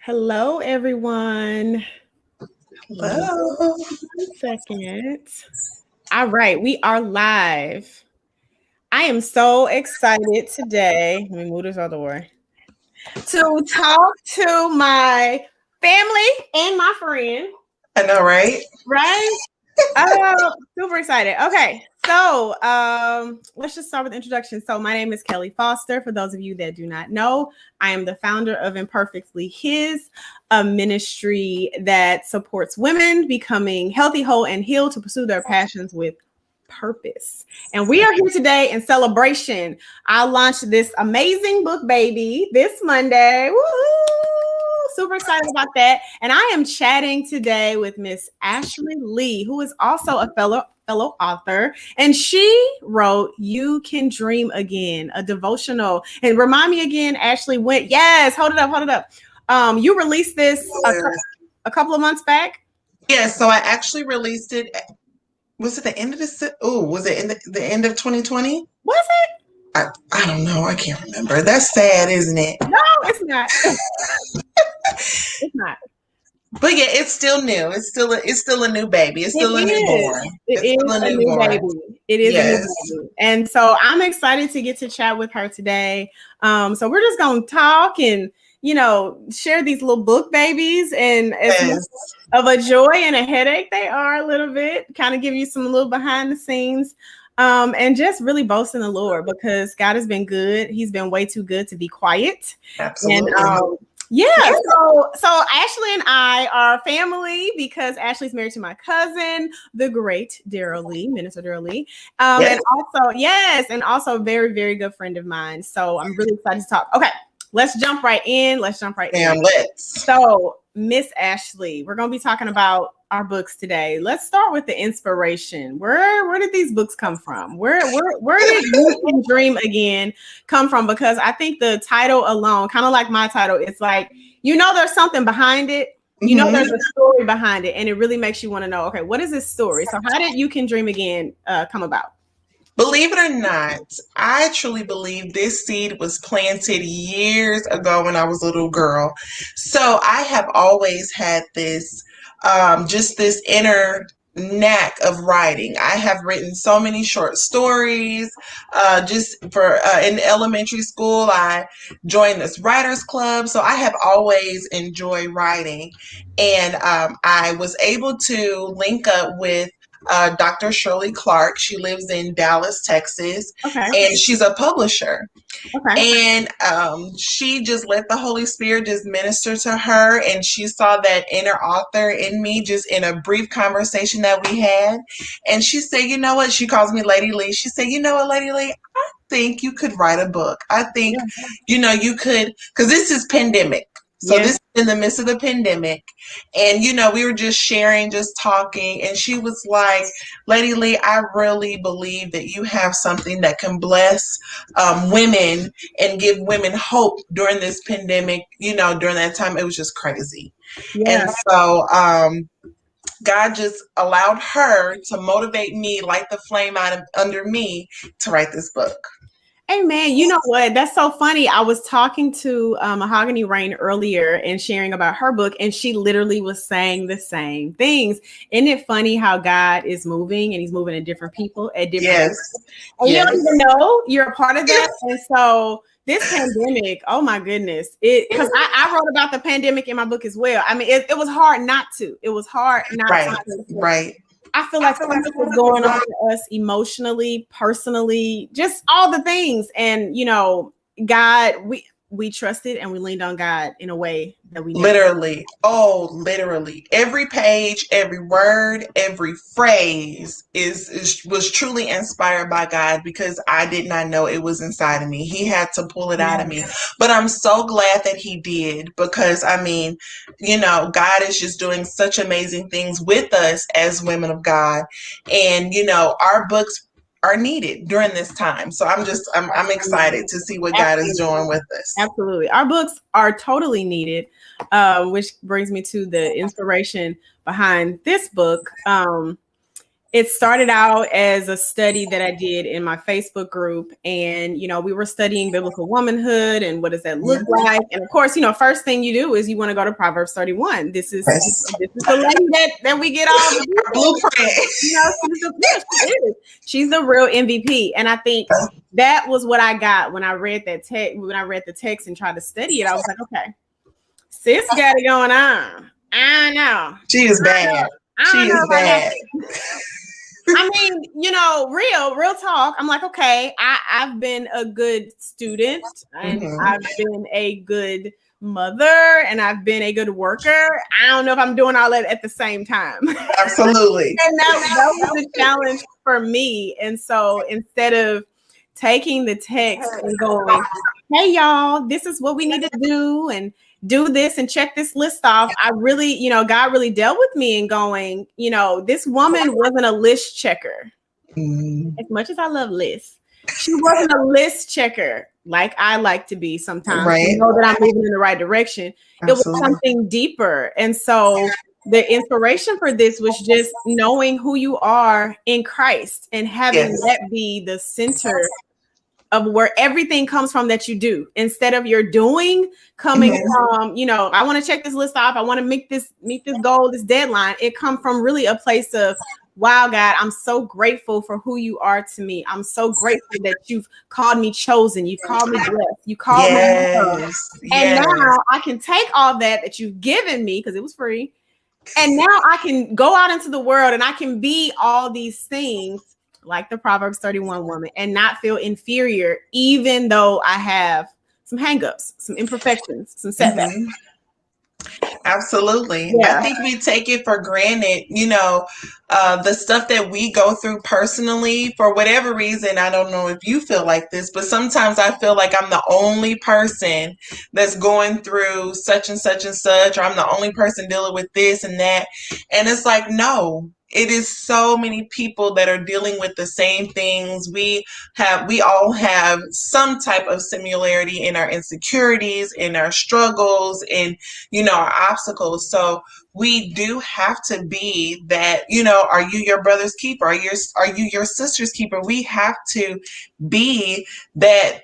Hello, everyone. Hello. 1 second. All right, we are live. I am so excited today. Let me move this other way to talk to my family and my friend. I know, right? Right? Super excited. Okay, so let's just start with the introduction. So my name is Kelly Foster. For those of you that do not know, I am the founder of Imperfectly His, a ministry that supports women becoming healthy, whole, and healed to pursue their passions with purpose. And we are here today in celebration. I launched this amazing book, baby, this Monday. Woo! Super excited about that. And I am chatting today with Miss Ashlei Lee, who is also a fellow author, and she wrote "You Can Dream Again," a devotional. And remind me again, Ashlei, when? Yes, hold it up. You released this a couple of months back. Yeah, so I actually released it. Was it the end of the? Oh, was it in the end of 2020? Was it? I don't know. I can't remember. That's sad, isn't it? No, it's not. It's not. But yeah, it's still new. It's still a new baby. It's still a newborn. It It's still is a a new newborn. baby. It is Yes. a new baby. And so I'm excited to get to chat with her today. So we're just going to talk and, share these little book babies. And as much Yes. of a joy and a headache they are a little bit, kind of give you some little behind the scenes. And just really boast in the Lord because God has been good. He's been way too good to be quiet. Absolutely. And yeah, so Ashlei and I are family because Ashley's married to my cousin, the great Minister Daryl Lee. Yes. And also a very, very good friend of mine. So I'm really excited to talk. Okay, let's jump right in. Damn, let's. So, Miss Ashlei, we're going to be talking about our books today. Let's start with the inspiration. Where did these books come from? Where did You Can Dream Again come from? Because I think the title alone, kind of like my title, it's like, there's something behind it. There's a story behind it, and it really makes you want to know, okay, what is this story? So how did You Can Dream Again come about? Believe it or not, I truly believe this seed was planted years ago when I was a little girl. So I have always had this, just this inner knack of writing. I have written so many short stories. Just for in elementary school, I joined this writers club. So I have always enjoyed writing, and I was able to link up with Dr. Shirley Clark. She lives in Dallas, Texas, and she's a publisher. And she just let the Holy Spirit just minister to her, and she saw that inner author in me just in a brief conversation that we had. And she said, you know what? She calls me Lady Lee. She said, you know what, Lady Lee? I think you could write a book. I think, you could, because this is pandemic. So this is in the midst of the pandemic. And, we were just sharing, just talking. And she was like, Lady Lee, I really believe that you have something that can bless women and give women hope during this pandemic. During that time, it was just crazy. And so God just allowed her to motivate me, light the flame out under me to write this book. Hey man, you know what? That's so funny. I was talking to Mahogany Rain earlier and sharing about her book, and she literally was saying the same things. Isn't it funny how God is moving and He's moving in different people at different Yes. and you don't even know you're a part of that. And so this pandemic, oh my goodness, because I wrote about the pandemic in my book as well. I mean, it was hard not to. It was hard not to. Right. I feel like so much was going on for us emotionally, personally, just all the things. And, God, we trusted and we leaned on God in a way that we never literally. Every page, every word, every phrase was truly inspired by God, because I did not know it was inside of me. He had to pull it out of me. But I'm so glad that He did, because God is just doing such amazing things with us as women of God. And our books are needed during this time. So I'm excited to see what God is doing with us. Absolutely. Our books are totally needed, which brings me to the inspiration behind this book. It started out as a study that I did in my Facebook group. And, we were studying biblical womanhood and what does that look like? And of course, first thing you do is you want to go to Proverbs 31. This is the lady that we get all the blueprint. She's the real MVP. And I think that was what I got when I read that text, when I read the text and tried to study it. I was like, okay, sis got it going on. I know. She is bad. She is bad. I mean, real talk. I'm like, okay, I've been a good student and I've been a good mother and I've been a good worker. I don't know if I'm doing all that at the same time. Absolutely. And that was a challenge for me. And so instead of taking the text and going, hey, y'all, this is what we need to do and do this and check this list off. I really, God really dealt with me and going, this woman wasn't a list checker. As much as I love lists, she wasn't a list checker like I like to be sometimes. Right. To know that I'm moving in the right direction. Absolutely. It was something deeper. And so the inspiration for this was just knowing who you are in Christ and having that be the center of where everything comes from that you do, instead of your doing coming from, I want to check this list off. I want to meet this goal, this deadline. It come from really a place of, wow, God, I'm so grateful for who you are to me. I'm so grateful that you've called me chosen. You've called me blessed. You called me love. And now I can take all that you've given me, because it was free. And now I can go out into the world and I can be all these things like the Proverbs 31 woman and not feel inferior, even though I have some hangups, some imperfections, some setbacks. Absolutely. Yeah. I think we take it for granted, the stuff that we go through personally, for whatever reason. I don't know if you feel like this, but sometimes I feel like I'm the only person that's going through such and such and such, or I'm the only person dealing with this and that. And it's like, no. It is so many people that are dealing with the same things. We all have some type of similarity in our insecurities, in our struggles, in, our obstacles. So we do have to be that, are you your brother's keeper? Are you your sister's keeper? We have to be that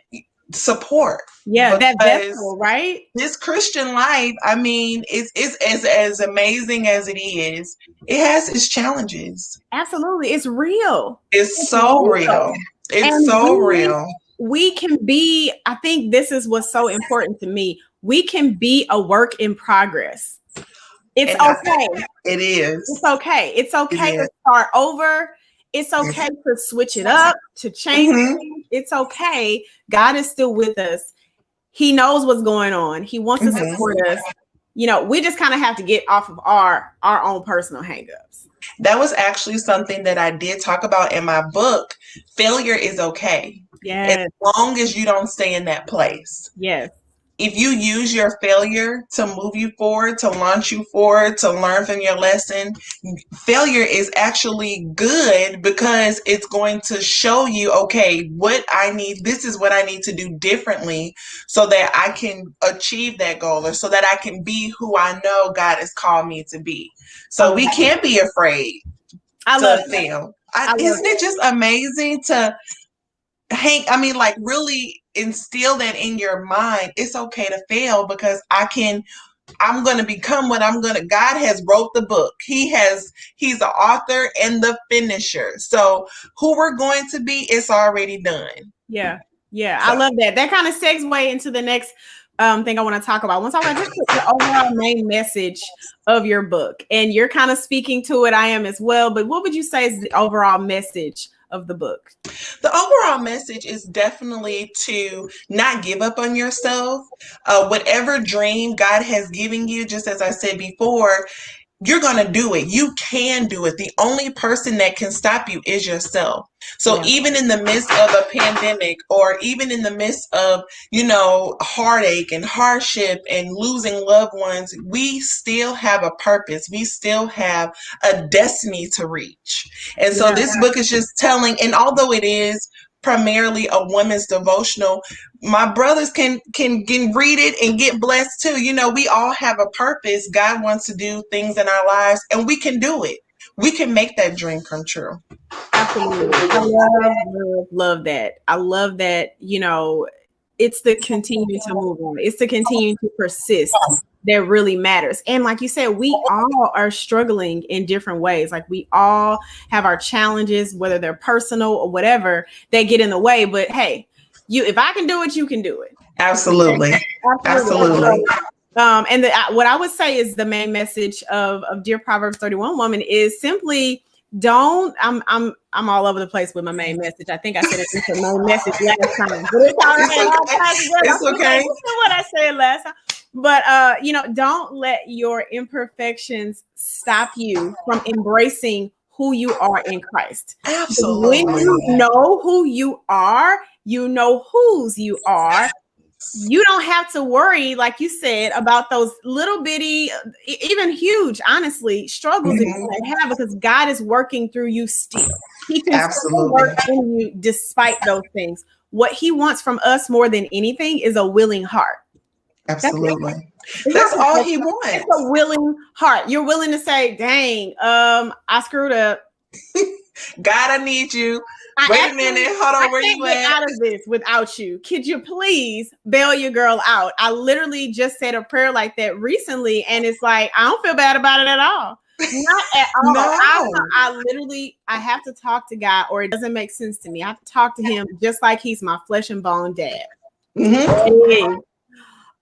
support. Yeah, that vessel, right? This Christian life, I mean, it's as amazing as it is. It has its challenges. Absolutely. It's real. It's so real. It's so real. We can be, I think this is what's so important to me. We can be a work in progress. It's okay. It is. It's okay. It's okay to start over. It's okay to switch it up, to change things. It's okay. God is still with us. He knows what's going on. He wants to support us. We just kind of have to get off of our own personal hangups. That was actually something that I did talk about in my book. Failure is okay. Yes. As long as you don't stay in that place. Yes. If you use your failure to move you forward, to launch you forward, to learn from your lesson, failure is actually good, because it's going to show you, okay, this is what I need to do differently so that I can achieve that goal, or so that I can be who I know God has called me to be. So we can't be afraid to fail. Isn't it just amazing to really instill that in your mind? It's okay to fail, because I'm going to become what God has wrote the book. He's the author and the finisher. So who we're going to be, it's already done. Yeah. Yeah. So I love that. That kind of segue into the next thing I want to talk about. I want to talk about just the overall main message of your book. And you're kind of speaking to it. I am as well. But what would you say is the overall message of the book? The overall message is definitely to not give up on yourself. Whatever dream God has given you, just as I said before, you're going to do it. You can do it. The only person that can stop you is yourself. So even in the midst of a pandemic, or even in the midst of, heartache and hardship and losing loved ones, we still have a purpose. We still have a destiny to reach. And so this book is just telling, and although it is primarily a woman's devotional, my brothers can read it and get blessed too. We all have a purpose. God wants to do things in our lives, and we can do it. we can make that dream come true. Absolutely. I love that. I love that, it's the continuing to move on. It's the continuing to persist that really matters. And like you said, we all are struggling in different ways. Like we all have our challenges, whether they're personal or whatever, that get in the way. But hey, if I can do it, you can do it. Absolutely. Absolutely. And what I would say is the main message of Dear Proverbs 31 Woman is simply don't. I'm all over the place with my main message. I think I said it in my main message last time, but it's all right. It's okay. What I said last time. But don't let your imperfections stop you from embracing who you are in Christ. Absolutely. When you know who you are, you know whose you are. You don't have to worry, like you said, about those little bitty, even huge, honestly, struggles that you might have, because God is working through you still. He can still work in you despite those things. What he wants from us more than anything is a willing heart. Absolutely. That's all he wants. It's a willing heart. You're willing to say, dang, I screwed up. God, I need you. Wait a minute. Hold on. Where you at? Get out of this without you. Could you please bail your girl out? I literally just said a prayer like that recently, and it's like, I don't feel bad about it at all. Not at all. No. I have to talk to God, or it doesn't make sense to me. I have to talk to him just like he's my flesh and bone dad.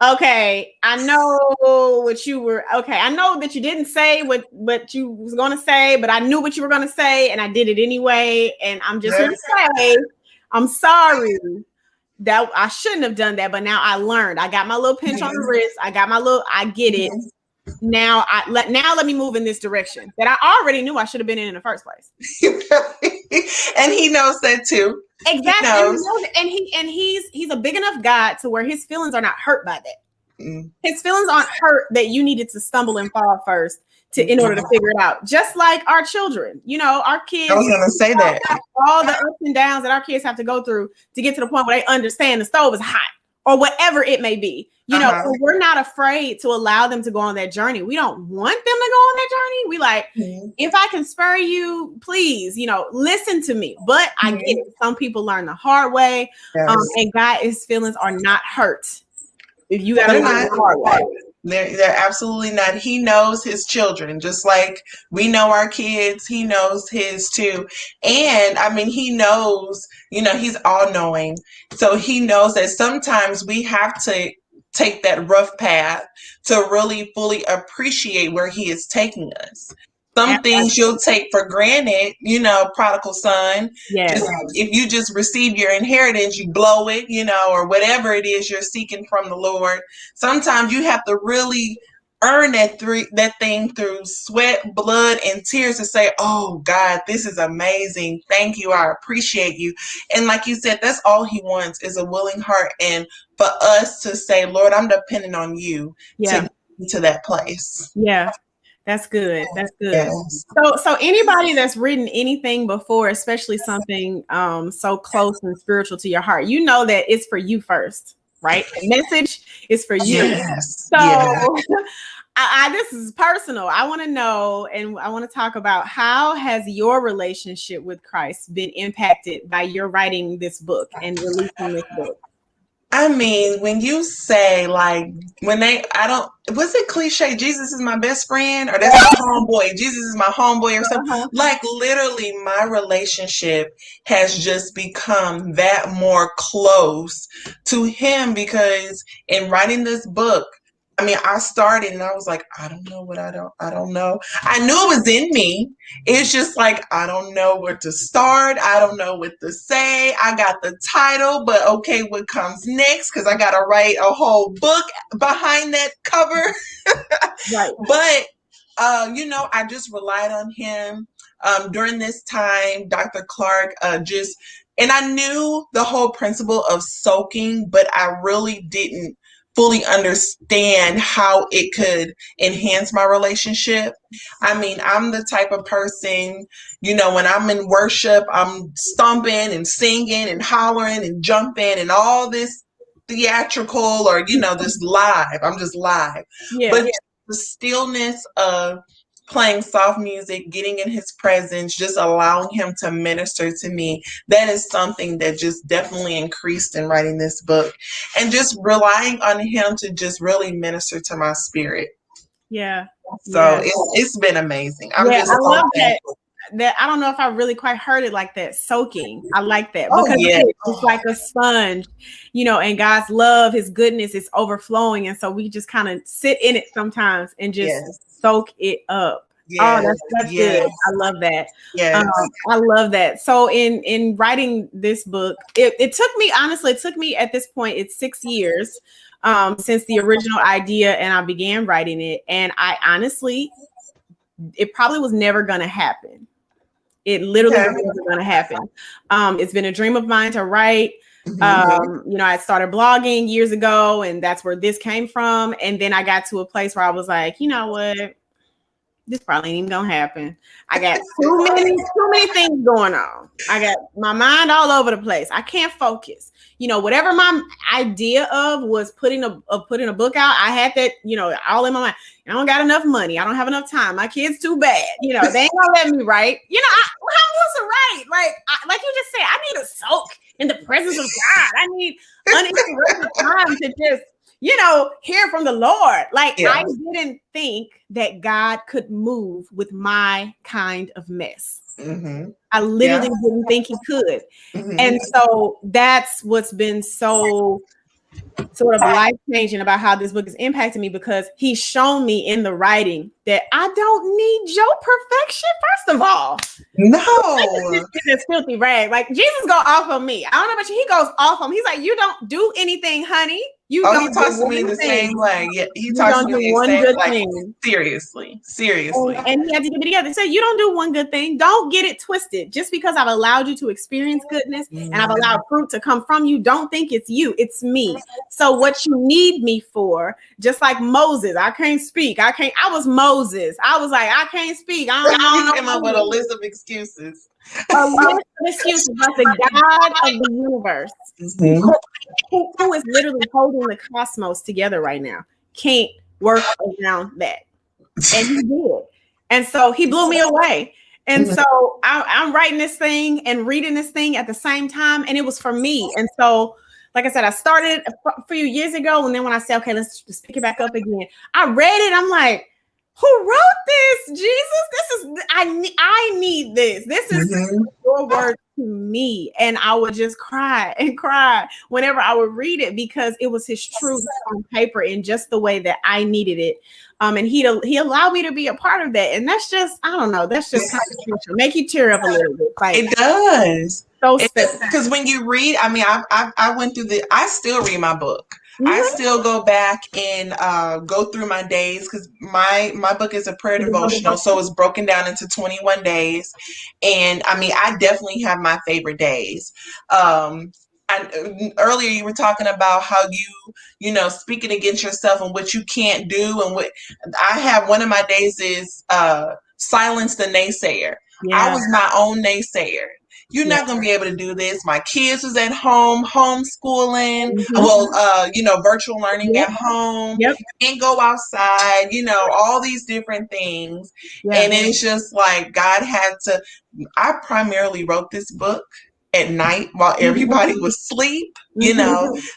Okay, I know what you were. Okay, I know that you didn't say what you was going to say, but I knew what you were going to say, and I did it anyway. And I'm just going to say, I'm sorry that I shouldn't have done that, but now I learned. I got my little pinch on the wrist. I get it. Now let me move in this direction that I already knew I should have been in the first place. And he knows that too. Exactly. And he's a big enough God to where his feelings are not hurt by that. His feelings aren't hurt that you needed to stumble and fall first in order to figure it out. Just like our children, our kids. I was going to say that. All the ups and downs that our kids have to go through to get to the point where they understand the stove is hot or whatever it may be. So we're not afraid to allow them to go on that journey. We don't want them to go on that journey. We like, if I can spare you, please, listen to me. But I get it. Some people learn the hard way. Yes. And God's feelings are not hurt. If you got to learn the hard way. They're absolutely not. He knows his children, just like we know our kids. He knows his too. And I mean, he knows, he's all knowing. So he knows that sometimes we have to take that rough path to really fully appreciate where he is taking us. Some things you'll take for granted, prodigal son. Yes. If you just receive your inheritance, you blow it, or whatever it is you're seeking from the Lord. Sometimes you have to really earn that thing through sweat, blood, and tears to say, oh, God, this is amazing. Thank you. I appreciate you. And like you said, that's all he wants is a willing heart. And for us to say, Lord, I'm depending on you to get me to that place. Yeah. That's good. That's good. Yes. So anybody that's written anything before, especially something so close and spiritual to your heart, that it's for you first, right? The message is for you. Yes. So this is personal. I want to know, and I want to talk about, how has your relationship with Christ been impacted by your writing this book and releasing this book? I mean, when you say was it cliche, Jesus is my best friend, or that's my homeboy, Jesus is my homeboy or something? Like literally my relationship has just become that more close to him, because in writing this book, I mean, I started and I was like, I don't know. I knew it was in me. It's just like, I don't know where to start. I don't know what to say. I got the title, but okay, what comes next? Because I got to write a whole book behind that cover. Right. But, I just relied on him. During this time, Dr. Clark and I knew the whole principle of soaking, but I really didn't fully understand how it could enhance my relationship. I mean, I'm the type of person, when I'm in worship, I'm stomping and singing and hollering and jumping and all this theatrical or, just live. I'm just live. Yeah. But the stillness of playing soft music, getting in his presence, just allowing him to minister to me. That is something that just definitely increased in writing this book, and just relying on him to just really minister to my spirit. Yeah. So it's been amazing. I'm just I so love thankful. that I don't know if I really quite heard it like that. Soaking. I like that Oh, because yeah. it's like a sponge, and God's love, his goodness is overflowing. And so we just kind of sit in it sometimes and just soak it up. Yes. Oh, that's good. I love that. Yes. I love that. So in writing this book, it took me, honestly, at this point, it's 6 years since the original idea and I began writing it. And I honestly, it probably was never going to happen. It literally was never going to happen. It's been a dream of mine to write. I started blogging years ago, and that's where this came from. And then I got to a place where I was like, you know what? This probably ain't even gonna happen. I got too many things going on. I got my mind all over the place. I can't focus. Whatever my idea of was putting a book out, I had that, all in my mind. I don't got enough money. I don't have enough time. My kid's too bad. They ain't gonna let me write. How else to write? Like you just said, I need to soak in the presence of God. I need uninterrupted time to just hear from the Lord. I didn't think that God could move with my kind of mess. I literally didn't think he could. And so that's what's been so sort of life-changing about how this book has impacted me, because he's shown me in the writing that I don't need your perfection, first of all. No. This filthy rag. Like, Jesus go off on me. I don't know about you. He goes off on me. He's like, you don't do anything, honey. He talks to me in the same way. Yeah, he talks to me in the same way. Seriously. And he had to get it together. He said, you don't do one good thing. Don't get it twisted. Just because I've allowed you to experience goodness and I've allowed fruit to come from you, don't think it's you. It's me. So what you need me for, just like Moses, I can't speak. I was Moses. I was like, I can't speak. I don't know. Came up with a list of excuses. A list of excuses, but the God of the universe, who is literally holding the cosmos together right now, can't work around that. And he did. And so he blew me away. And so I'm writing this thing and reading this thing at the same time. And it was for me. And so, like I said, I started a few years ago. And then when I said, okay, let's just pick it back up again, I read it. I'm like, who wrote this? Jesus, I need this. This is your word to me. And I would just cry and cry whenever I would read it, because it was his truth on paper in just the way that I needed it. And he allowed me to be a part of that. And that's just, I don't know, that's just kind of crucial. Make you tear up a little bit. It does. So because when you read, I mean, I went through I still read my book. I still go back and go through my days, because my book is a prayer devotional, so it's broken down into 21 days. And I mean, I definitely have my favorite days. Earlier you were talking about how you speaking against yourself and what you can't do, and what I have. One of my days is silence the naysayer. I was my own naysayer. You're not going to be able to do this. My kids was at home, homeschooling, virtual learning at home. You can't go outside, all these different things. And it's just like God had to, I primarily wrote this book at night while everybody was asleep,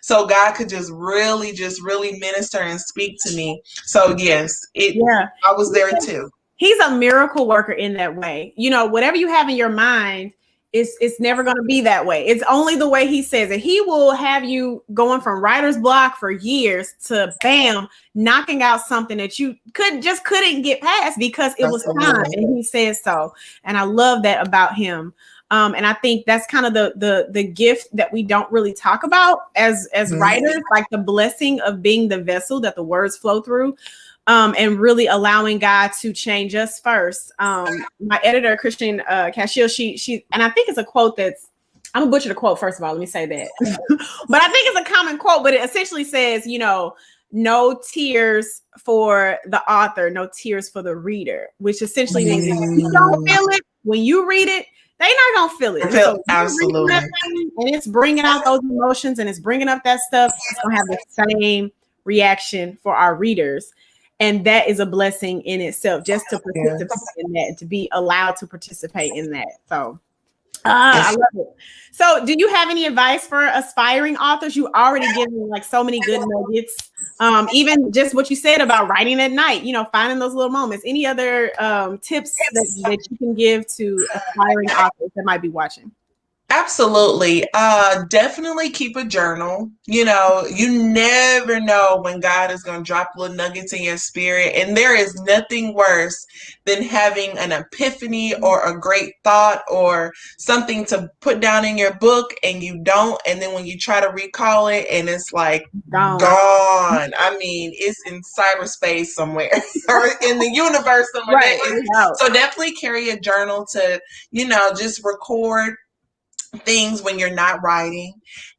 so God could just really minister and speak to me. So yes, I was there too. He's a miracle worker in that way. Whatever you have in your mind, it's never going to be that way. It's only the way he says it. He will have you going from writer's block for years to bam, knocking out something that you couldn't get past because it was time, and he says so. And I love that about him. And I think that's kind of the gift that we don't really talk about as writers, like the blessing of being the vessel that the words flow through. And really allowing God to change us first. My editor, Christian Cashiel, she, and I think it's a quote I'm gonna butcher the quote, first of all, let me say that. But I think it's a common quote, but it essentially says, no tears for the author, no tears for the reader, which essentially means if you don't feel it, when you read it, they're not gonna feel it. So absolutely. And it's bringing out those emotions and it's bringing up that stuff. It's gonna have the same reaction for our readers. And that is a blessing in itself, just to participate Yes. in that and to be allowed to participate in that. So I Yes. love it. So do you have any advice for aspiring authors? You already given like so many good nuggets. Even just what you said about writing at night, finding those little moments. Any other tips that you can give to aspiring authors that might be watching? Absolutely. Definitely keep a journal. You never know when God is going to drop little nuggets in your spirit. And there is nothing worse than having an epiphany or a great thought or something to put down in your book and you don't. And then when you try to recall it and it's like gone. I mean, it's in cyberspace somewhere or in the universe somewhere. Right. So definitely carry a journal to, just record things when you're not writing,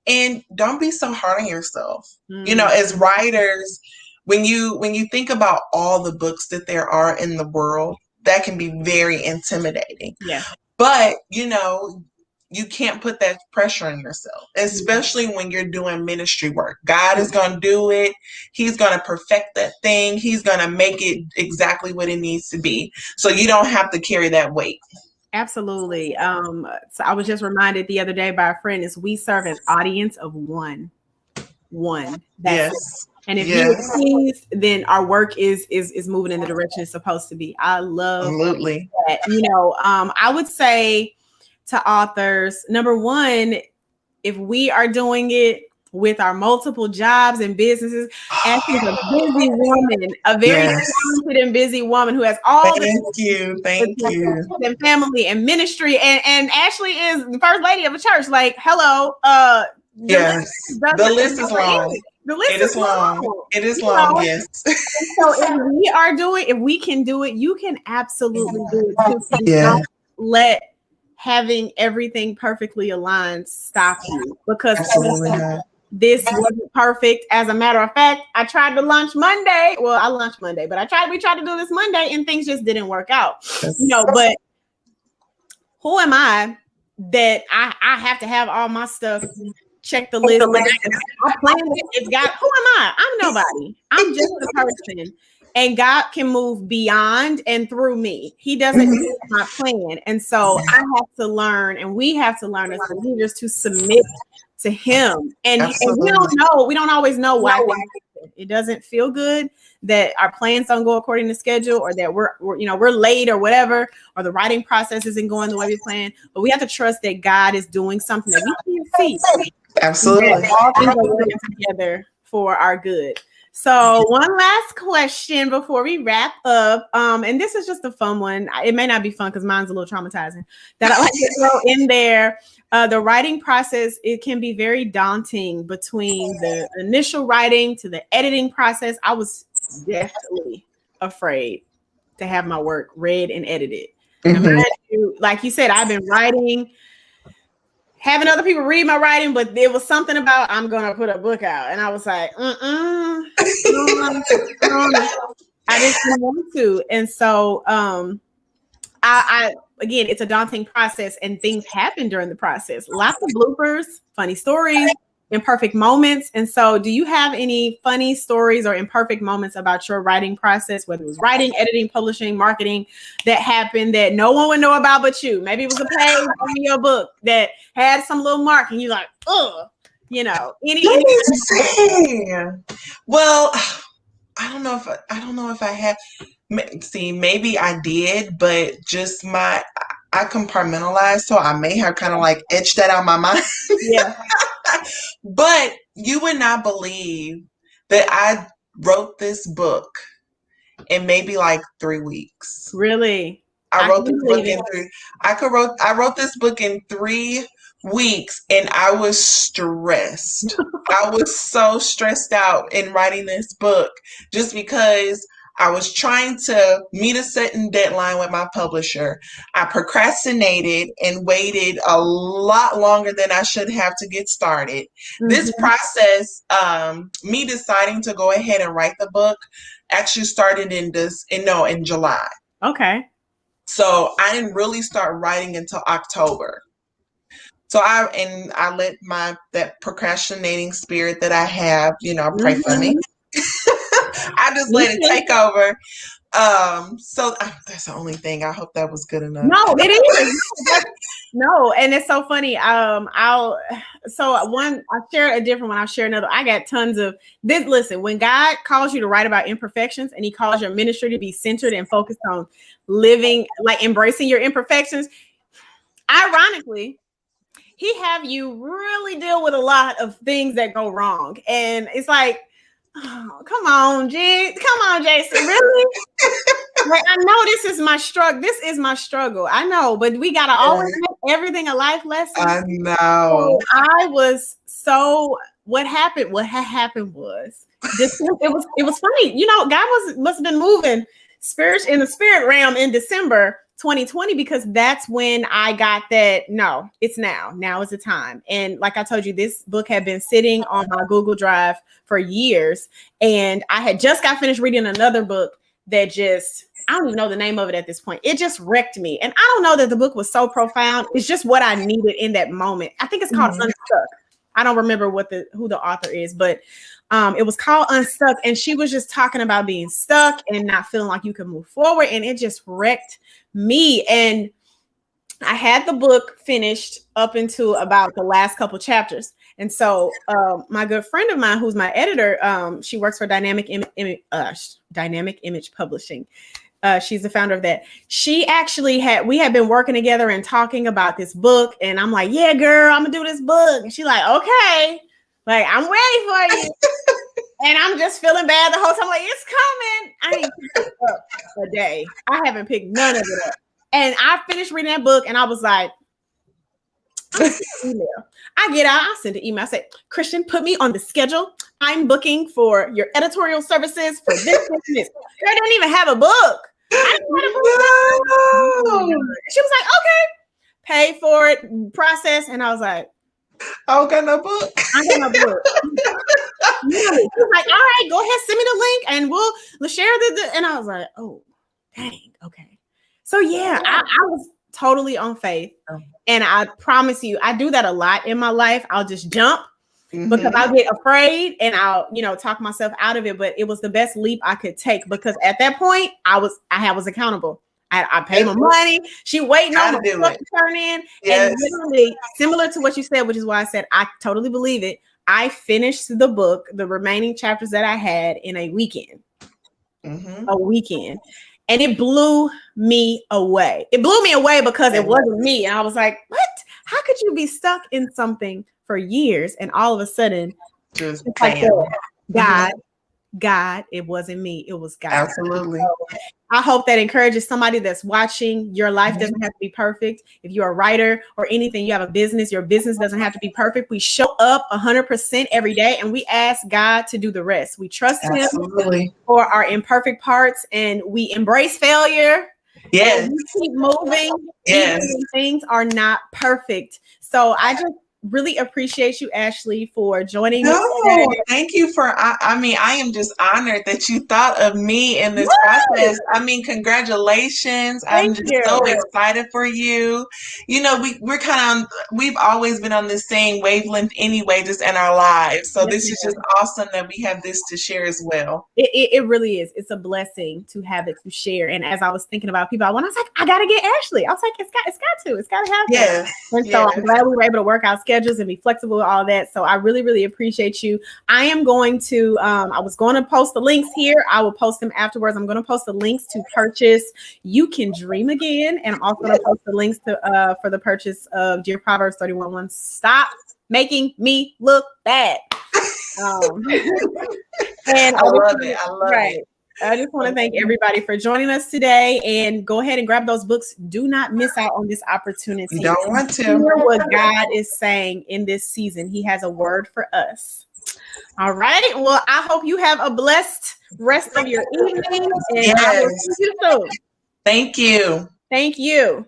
and don't be so hard on yourself. As writers, when you think about all the books that there are in the world, that can be very intimidating. Yeah. But you can't put that pressure on yourself, especially when you're doing ministry work. God is going to do it. He's going to perfect that thing. He's going to make it exactly what it needs to be, so you don't have to carry that weight. Absolutely. So I was just reminded the other day by a friend is we serve an audience of one. That's it. And if you are pleased, then our work is moving in the direction it's supposed to be. I love Absolutely that. I would say to authors, number one, if we are doing it with our multiple jobs and businesses, Ashley's a busy woman, a very talented and busy woman who has all Thank you. And family and ministry. And Ashley is the first lady of a church. Like, hello. The list is long. The list is long. It is long, yes. So if we can do it, you can absolutely do it too. Don't let having everything perfectly aligned stop you, because this wasn't perfect. As a matter of fact, I tried to launch Monday. Well, I launched Monday, but we tried to do this Monday and things just didn't work out. But who am I that I have to have all my stuff, check the list. I plan it's God. Who am I? I'm nobody. I'm just a person. And God can move beyond and through me. He doesn't need my plan. And so I have to learn, and we have to learn as leaders to submit to him. And we don't always know why. It doesn't feel good that our plans don't go according to schedule, or that we're late or whatever, or the writing process isn't going the way we planned. But we have to trust that God is doing something that we can't see. Absolutely. All things are working together for our good. So one last question before we wrap up. And this is just a fun one. It may not be fun because mine's a little traumatizing, that I like to throw in there. The writing process, it can be very daunting between the initial writing to the editing process. I was definitely afraid to have my work read and edited. Like you said, I've been writing, having other people read my writing, but there was something about I'm going to put a book out. And I was like, I just didn't want to. And so I again, it's a daunting process, and things happen during the process. Lots of bloopers, funny stories, imperfect moments. And so do you have any funny stories or imperfect moments about your writing process, whether it was writing, editing, publishing, marketing, that happened that no one would know about but you? Maybe it was a page in your book that had some little mark and you're like, ugh, any well, I don't know if I have. See, maybe I did, but just I compartmentalized, so I may have kind of like etched that out of my mind. Yeah. But you would not believe that I wrote this book in maybe like 3 weeks. Really? I wrote this book in 3. I wrote this book in 3 weeks, and I was stressed. I was so stressed out in writing this book, just because I was trying to meet a certain deadline with my publisher. I procrastinated and waited a lot longer than I should have to get started. This process, me deciding to go ahead and write the book, actually started in July. Okay. So I didn't really start writing until October. So I let that procrastinating spirit that I have, pray for me. I just let it take over. So that's the only thing. I hope that was good enough. No, it is. No, and it's so funny. I share a different one. I'll share another. I got tons of this. Listen, when God calls you to write about imperfections and he calls your ministry to be centered and focused on living, like embracing your imperfections, ironically, he have you really deal with a lot of things that go wrong. And it's like, oh, come on, Jason, really? Like, I know this is my struggle. This is my struggle. I know, but we gotta always make everything a life lesson. I know. So what happened? What had happened was this. It was funny. You know, God must have been moving in the spirit realm in December 2020, because that's when I got that. No, it's now. Now is the time. And like I told you, this book had been sitting on my Google Drive for years, and I had just got finished reading another book that just, I don't even know the name of it at this point. It just wrecked me. And I don't know that the book was so profound. It's just what I needed in that moment. I think it's called Unstuck. I don't remember who the author is, but it was called Unstuck. And she was just talking about being stuck and not feeling like you can move forward. And it just wrecked me. And I had the book finished up into about the last couple chapters. And so my good friend of mine, who's my editor, she works for Dynamic Image Publishing. She's the founder of that. We had been working together and talking about this book. And I'm like, yeah, girl, I'm gonna do this book. And she's like, okay, like, I'm ready for you. And I'm just feeling bad the whole time. Like, it's coming. I ain't picked it up a day. I haven't picked none of it up. And I finished reading that book and I was like, email. I get out, I send an email. I say, Christian, put me on the schedule. I'm booking for your editorial services for this. They didn't even have a book. I didn't have a book. No. She was like, okay, pay for it, process. And I was like, I don't got no book. I got no book. Really? She was like, all right, go ahead, send me the link and we'll share the. And I was like, oh, dang, okay. So yeah, I was totally on faith. And I promise you, I do that a lot in my life. I'll just jump because I'll get afraid and I'll, talk myself out of it. But it was the best leap I could take because at that point I was accountable. I paid my money. She waiting on the book to turn in. Yes. And literally similar to what you said, which is why I said I totally believe it. I finished the book, the remaining chapters that I had, in a weekend. A weekend. And it blew me away. It blew me away because it wasn't me. And I was like, what? How could you be stuck in something for years and all of a sudden, just like God, it wasn't me. It was God. Absolutely. So I hope that encourages somebody that's watching. Your life doesn't have to be perfect. If you're a writer or anything, you have a business, your business doesn't have to be perfect. We show up 100% every day and we ask God to do the rest. We trust Him for our imperfect parts and we embrace failure. Yes. We keep moving. Yes. Even when things are not perfect. So I just really appreciate you, Ashley, for joining me today. Thank you for, I am just honored that you thought of me in this process. Congratulations. I'm just so excited for you. We've always been on the same wavelength anyway, just in our lives. So this is just awesome that we have this to share as well. It really is. It's a blessing to have it to share. And as I was thinking about people, I was like, I got to get Ashley. I was like, it's got to happen. Yes. And so I'm glad we were able to work out schedules and be flexible with all that. So I really, really appreciate you. I am going to, I was going to post the links here. I will post them afterwards. I'm going to post the links to purchase You Can Dream Again. And I'm also going to post the links to for the purchase of Dear Proverbs 31:1. Stop making me look bad. And I love it. I love it. I just want to thank everybody for joining us today and go ahead and grab those books. Do not miss out on this opportunity. You don't want to. Hear what God is saying in this season. He has a word for us. All right. Well, I hope you have a blessed rest of your evening. And I will see you soon. Thank you. Thank you.